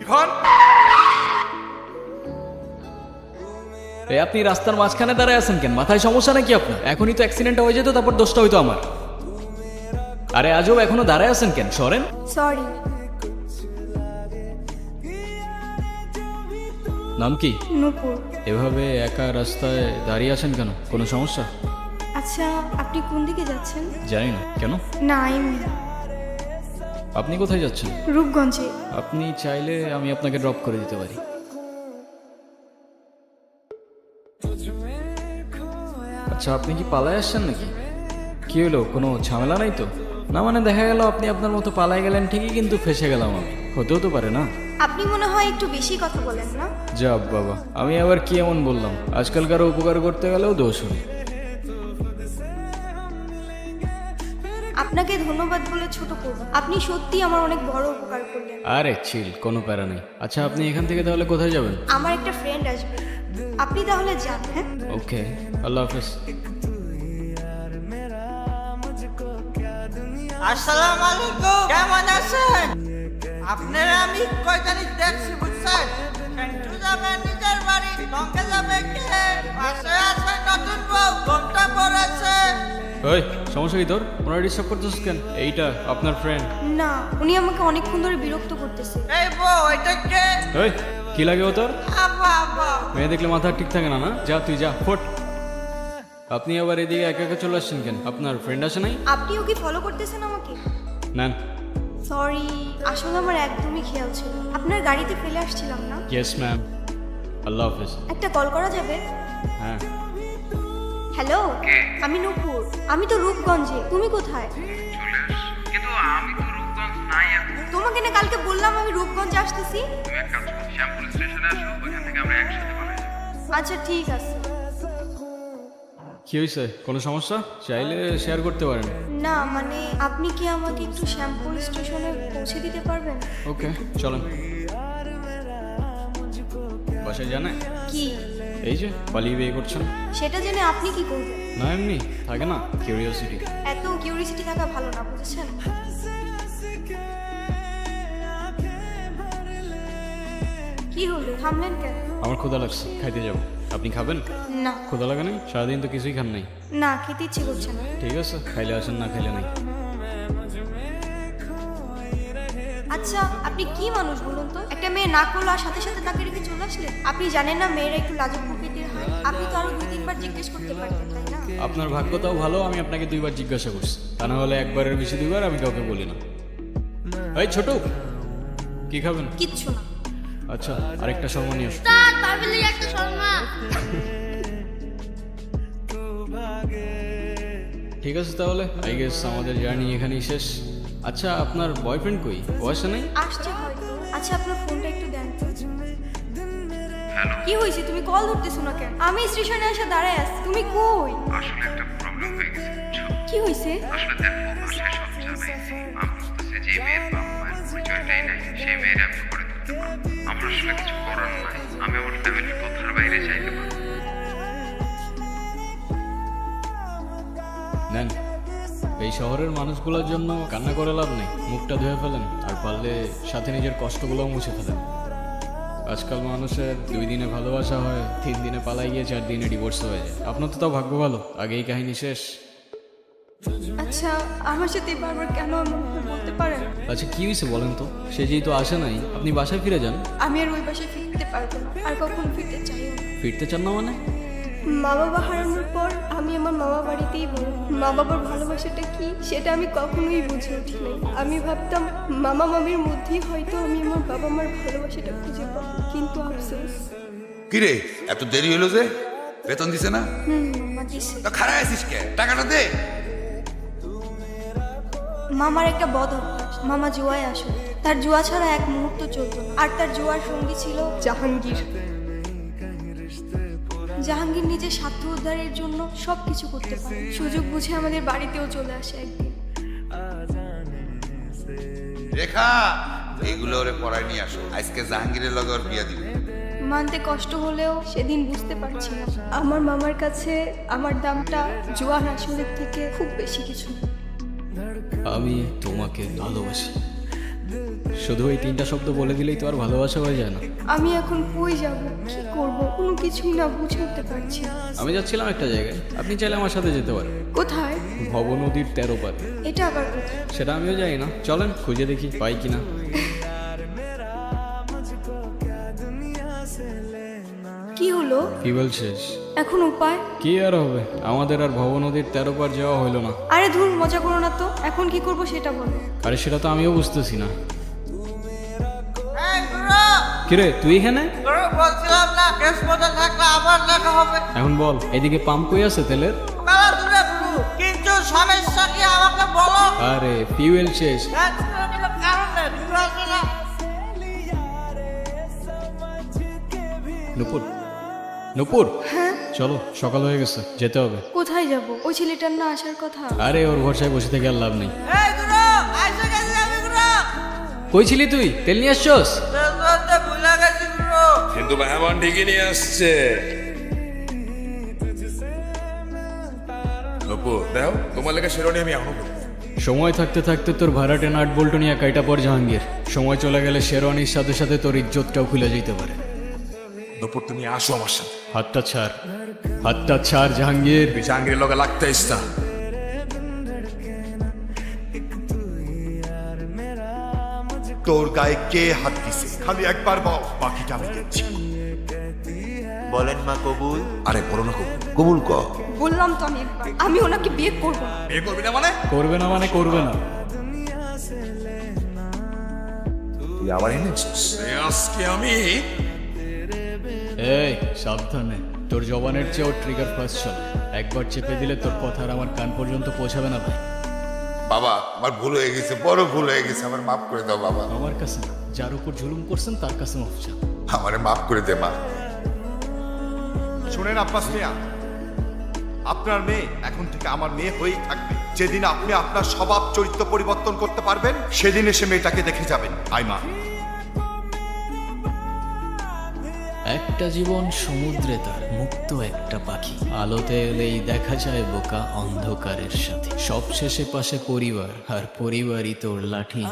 ইরফান, এই আপনি রাস্তার মাঝখানে দাঁড়ায় আছেন কেন? মাথায় সমস্যা নাকি আপনার? এখনই তো অ্যাক্সিডেন্ট হয়ে যেত, তারপর দোষটা হইতো আমার। আরে আজব, এখনো দাঁড়ায় আছেন কেন? সরেন। সরি। নাম কি? নূপুর। এভাবে একা রাস্তায় দাঁড়িয়ে আছেন কেন? কোনো সমস্যা? আচ্ছা, আপনি কোন দিকে যাচ্ছেন? জানি না। কেন? না, এমনি। আপনি কোথায় যাচ্ছেন? রূপগঞ্জে। আপনি চাইলে আমি আপনাকে ড্রপ করে দিতে পারি। আচ্ছা, আপনি কি পালায় আসছেন নাকি? কি হলো, কোনো ঝামেলা নাই তো? না মানে দেখা গেল আপনি আপনার মতো পালায় গেলেন ঠিকই, কিন্তু ফেসে গেলাম আমি। হতেও তো পারে না? আপনি মনে হয় একটু বেশি কথা বলেন না? যাব বাবা, আমি আবার কি এমন বললাম? আজকালকার উপকার করতে গেলেও দোষ হয়। আপনাকে ধন্যবাদ বলে ছোট করব। আপনি সত্যি আমার অনেক বড় উপকার করলেন। আরে চিল, কোনো প্যারা নেই। আচ্ছা, আপনি এখান থেকে তাহলে কোথায় যাবেন? আমার একটা ফ্রেন্ড আসবে, আপনি তাহলে যান। হ্যাঁ, ওকে, আল্লাহ হাফেজ। আসসালামু আলাইকুম, কেমন আছেন? আপনারা আমি কয়খানি দেখছি বুঝছেন? সেন্টু যাবে নিজের বাড়ি, লঙ্কা যাবে কে? পাশে আছে নতুন বউ, ঘোমটা পড়েছে। ওই, সমস্যা কি তোর? ওনারা ডিস্টার্ব করতেছিস কেন? এইটা আপনার ফ্রেন্ড। না, উনি আমাকে অনেকক্ষণ ধরে বিরক্ত করতেছে। এই বউ, এটা কে? ওই, কি লাগে ও তোর? আব্বা আব্বা। মেয়ে দেখলে মাথা ঠিক থাকে না? না, যা তুই যা, ফোট। আপনি আবার এদিকে একা একা চলে আসছেন কেন? আপনার ফ্রেন্ড আছে নাই? আপনিও কি ফলো করতেছেন আমাকে? নেন। সরি, আসলে আমার একদমই খেয়াল ছিল। আপনার গাড়িতে ফেলে আসছিলাম না? ইয়েস ম্যাম, আল্লাহ হাফেজ। একটা কল করা যাবে? হ্যাঁ। হ্যালো, আমি নূপুর। আমি তো রূপগঞ্জে। তুমি কোথায়? কিন্তু আমি তো রূপগঞ্জ নাই এখন। তোমাকে না কালকে বললাম আমি রূপগঞ্জে আসতেছি। তুমি এক কাজ করো, শ্যামপুর স্টেশনে আসো, ওইখান থেকে আমরা একসাথে পালাই যাবো। আচ্ছা, ঠিক আছে। কি হয়েছে? কোনো সমস্যা? চাইলে শেয়ার করতে পারেন। না মানে, আপনি কি আমাকে একটু শ্যামপুর স্টেশনে পৌঁছে দিতে পারবেন? ওকে, চলেন। বাসায় জানে? কি? এই যে পালিয়ে বিয়ে করছেন। সেটা জেনে আপনি কি করবেন? না এমনি থাকে না কিউরিওসিটি। এত কিউরিসিটি থাকা ভালো না, বুঝেছেন? কি হলো, থামলেন কেন? আমার ক্ষুধা লাগছে, খাইতে যাবো। আপনি খাবেন? না। ক্ষুধা লাগে নাই? সারাদিন তো কিছুই খান নাই। না, খেতে ইচ্ছে করছে না। ঠিক আছে, খাইলে আসেন, না খাইলে নাই। আচ্ছা, আপনি কি মানুষ বলুন তো? একটা মেয়ে না করলো আর সাথে সাথে তাকে রেখে চলে আসলে? আপনি জানেন না মেয়েরা একটু লাজুক প্রকৃতির হয়? আপনি তো আরো 2-3 বার জিজ্ঞেস করতে পারতেন, তাই না? আপনার ভাগ্যটাও ভালো, আমি আপনাকে 2 বার জিজ্ঞাসা করছি। তা না হলে একবারের বেশি 2 বার আমি কাউকে বলি না। এই ছোট, কি খাবেন? কিচ্ছু না। আচ্ছা, আরেকটা শর্মা নিয়ে আসো। তার পারভেলি একটা শর্মা। ঠিক আছে তাহলে, আই গেস আমাদের জার্নি এখানেই শেষ। আচ্ছা, আপনার বয়ফ্রেন্ড কই? ও আসে নাই? আসছে হয়তো। আচ্ছা, আপনার ফোনটা একটু দেন তো। কি হয়েছে? তুমি কল ধরতেছো না কেন? আমি স্টেশনে এসে দাঁড়ায় আছি, তুমি কই? আসলে একটা প্রবলেম হয়ে গেছে, বুঝছো? কি হয়েছে? আসলে দেখো, বাসায় সব জানাইছি। আমি বুঝতেছি যে মেয়ের বাবা মায়ের পরিচয়টাই নাই, সেই মেয়ের আমি করে দিতে পারবো। আমার আসলে কিছু করার নাই। আমি আমার ফ্যামিলির কথার বাইরে চাইতে পারি। নেন, এই শহরের মানুষগুলোর জন্য কান্না করে লাভ নেই। মুখটা ধুয়ে ফেলেন, আর পারলে সাথে নিজের কষ্টগুলোও মুছে ফেলেন। আজকাল মানুষের 2 দিনে ভালোবাসা হয়, 3 দিনে পালাই গিয়ে 4 দিনে ডিভোর্স হয়ে যায়। আপনার তো তাও ভাগ্য ভালো, আগেই কাহিনী শেষ। আচ্ছা, আমার সাথে বারবার কেন এমন করে বলতে পারেন? আচ্ছা, কি হয়েছে বলেন তো? সে যেহেতু আসে নাই, আপনি বাসায় ফিরে যান। আমি আর ওই বাসায় ফিরতে পারবো না, আর কখনো ফিরতে চাইও না। ফিরতে চান না মানে? মা বাবা হারানোর পর আমি আমার মামা বাড়িতেই বড়। মা বাবার ভালোবাসাটা কি সেটা আমি কখনোই বুঝে উঠি নাই। আমি ভাবতাম মামা মামির মধ্যেই হয়তো আমি আমার বাবা মার ভালোবাসাটা খুঁজে পাবো, কিন্তু আফসোস। কিরে এত দেরি হলো যে? বেতন দিছে না? মামা দিছে। তা খারাপ আছিস কে? টাকাটা দে। মামার একটা বদ অভ্যাস, মামা জুয়ায় আসলে। তার জুয়া ছাড়া এক মুহূর্ত চলতো না। আর তার জুয়ার সঙ্গী ছিল জাহাঙ্গীর। জাহাঙ্গীর নিজের স্বার্থ উদ্ধারের জন্য সবকিছু করতে পারে। সুযোগ বুঝে আমাদের বাড়িতেও চলে আসে একদিন। রেখা, এইগুলো ওরে পড়ায় নিয়ে আসো, আজকে জাহাঙ্গীরের লগে ওর বিয়া দিবে। মানতে কষ্ট হলেও সেদিন বুঝতে পারছি না, আমার মামার কাছে আমার দামটা জুয়ার আসলের থেকে খুব বেশি কিছু। আমি তোমাকে ভালোবাসি। শুধু এই 3টা শব্দ বলে দিলেই তো আর ভালোবাসা হয়ে যায় না। আমি এখন কই যাব, কি করব, কোনো কিছুই না বুঝে উঠতে পারছি না। আমি যাচ্ছিলাম একটা জায়গায়, আপনি চাইলে আমার সাথে যেতে পারেন। কোথায়? ভব নদীর 13 পারে। এটা আবার কোথায়? সেটা আমিও জানি না, চলেন খুঁজে দেখি পাই কিনা। কি হলো? ফিউয়েল শেষ। এখন উপায়? কি আর হবে, আমাদের আর ভব নদীর 13 পার যাওয়া হলো না। আরে ধুর, মজা করো না তো, এখন কি করব সেটা বলো। আরে সেটা তো আমিও বুঝতেছি না। এই গুরু, কিরে তুই এখানে? গুরু বলছিলাম না কেস মতো থাকলে আবার দেখা হবে। এখন বল, এদিকে পাম্প কই আছে তেলের? মেলা দূরে গুরু, কিন্তু সমস্যা কি আমাকে বলো। আরে ফিউয়েল শেষ। কারণ নেই, গুরু আসবে না। নুপুর, নুপুর, হ্যাঁ? চলো সকাল হয়ে গেছে, যেতে হবে। কোথায় যাব? ওই ছেলেটার না আসার কথা। আরে ওর ভরসায় বসে থেকে আর লাভ নেই। এই গুরু, আইসা গেছি আমি গুরু। কই ছিলি তুই? তেল নিয়ে আসছস? রেস্টুরেন্টে ভুলে গেছি গুরু। কিন্তু মেহমান ঠিকই নিয়ে আসছে। নপুর দাও, তোমার লেগে শেরওয়ানি আমি এখনো পরি। সময় থাকতে থাকতে তোর ভাড়াটে নাট বল্টু নিয়ে কাইটা পর জাহাঙ্গীর। সময় চলে গেলে শেরওয়ানির সাথে সাথে তোর ইজ্জতটাও খুলে যেতে পারে। নপুর তুমি আসো আমার সাথে। হাতটা ছাড়, হাতটা ছাড় জাহাঙ্গীর। তুই জাহাঙ্গীরের লগে লাগতে ইস্তা। তোর গায়ে কে হাত দিছে খালি একবার বল, বাকিটা আমি দেখছি। বলেন মা কবুল। আরে বলো না কবুল। কবুল ক। বললাম তো আমি একবার, আমি ওনাকে বিয়ে করব না। বিয়ে করবি না মানে? করবে না মানে করবে না। তুই আবার এনেছিস? আজকে আমি এই সাবধানে, তোর জবানের চেয়েও ট্রিগার ফার্স্ট চলে। একবার চেপে দিলে তোর কথা আর আমার কান পর্যন্ত পৌঁছাবে না ভাই। বাবা আমার ভুল হয়ে গেছে, বড় ভুল হয়ে গেছে, আমার মাফ করে দাও বাবা। আমার কাছে না, যার উপর জুলুম করছেন তার কাছে মাফ চান। আমারে মাফ করে দে মা। শুনেন আব্বাস মিয়া, আপনার মেয়ে এখন থেকে আমার মেয়ে হয়েই থাকবে। যেদিন আপনি আপনার স্বভাব চরিত্র পরিবর্তন করতে পারবেন, সেদিন এসে মেয়েটাকে দেখে যাবেন। আইমা, একটা জীবন সমুদ্রে তার মুক্ত একটা পাখি। আলোতে এলেই দেখা যায় বোকা অন্ধকারের সাথে। সবশেষে পাশে পরিবার, আর পরিবারই তোর লাঠি।